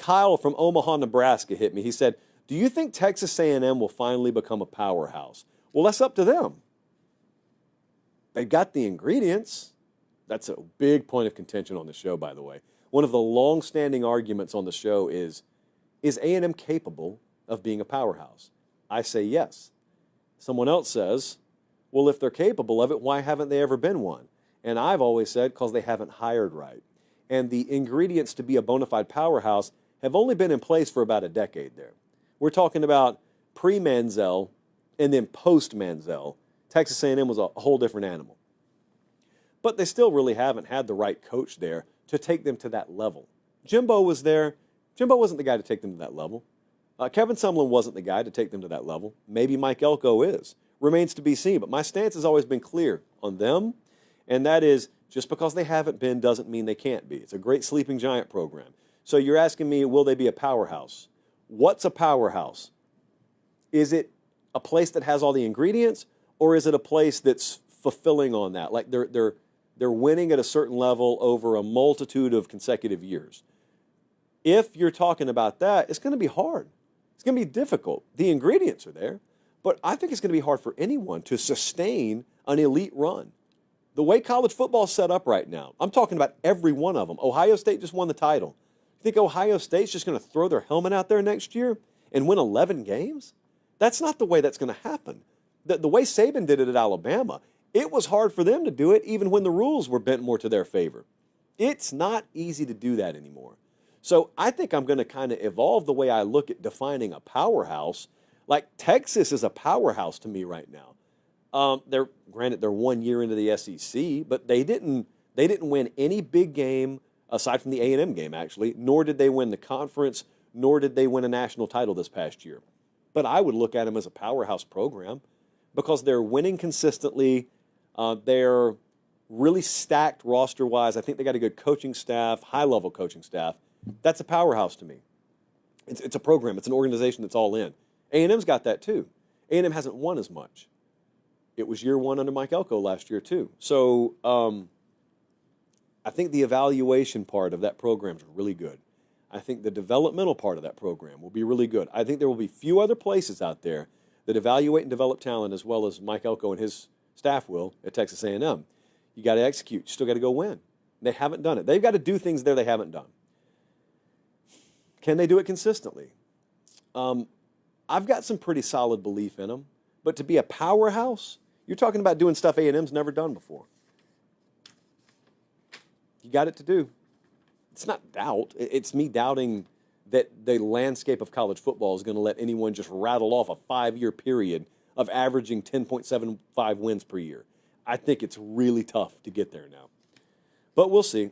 Kyle from Omaha, Nebraska hit me. He said, do you think Texas A&M will finally become a powerhouse? Well, that's up to them. They've got the ingredients. That's a big point of contention on the show, by the way. One of the long-standing arguments on the show is A&M capable of being a powerhouse? I say yes. Someone else says, well, if they're capable of it, why haven't they ever been one? And I've always said, because they haven't hired right. And the ingredients to be a bona fide powerhouse have only been in place for about a decade there. We're talking about pre-Manziel and then post-Manziel. Texas A&M was a whole different animal. But they still really haven't had the right coach there to take them to that level. Jimbo was there. Jimbo wasn't the guy to take them to that level. Kevin Sumlin wasn't the guy to take them to that level. Maybe Mike Elko is. Remains to be seen. But my stance has always been clear on them, and that is just because they haven't been doesn't mean they can't be. It's a great sleeping giant program. So you're asking me, will they be a powerhouse? What's a powerhouse? Is it a place that has all the ingredients, or is it a place that's fulfilling on that? Like they're winning at a certain level over a multitude of consecutive years. If you're talking about that, it's going to be hard. It's going to be difficult. The ingredients are there, but I think it's going to be hard for anyone to sustain an elite run. The way college football is set up right now, I'm talking about every one of them. Ohio State just won the title. You think Ohio State's just going to throw their helmet out there next year and win 11 games? That's not the way that's going to happen. The way Saban did it at Alabama, it was hard for them to do it even when the rules were bent more to their favor. It's not easy to do that anymore. So I think I'm going to kind of evolve the way I look at defining a powerhouse. Like Texas is a powerhouse to me right now. Granted, they're 1 year into the SEC, but they didn't win any big game aside from the A&M game, actually, nor did they win the conference, nor did they win a national title this past year. But I would look at them as a powerhouse program because they're winning consistently. They're really stacked roster-wise. I think they got a good coaching staff, high-level coaching staff. That's a powerhouse to me. It's a program. It's an organization that's all in. A&M's got that too. A&M hasn't won as much. It was year one under Mike Elko last year too. So I think the evaluation part of that program is really good. I think the developmental part of that program will be really good. I think there will be few other places out there that evaluate and develop talent as well as Mike Elko and his staff will at Texas A&M. You got to execute. You still got to go win. They haven't done it. They've got to do things there they haven't done. Can they do it consistently? I've got some pretty solid belief in them. But to be a powerhouse, you're talking about doing stuff A&M's never done before. You got it to do. It's not doubt. It's me doubting that the landscape of college football is going to let anyone just rattle off a 5-year period of averaging 10.75 wins per year. I think it's really tough to get there now. But we'll see.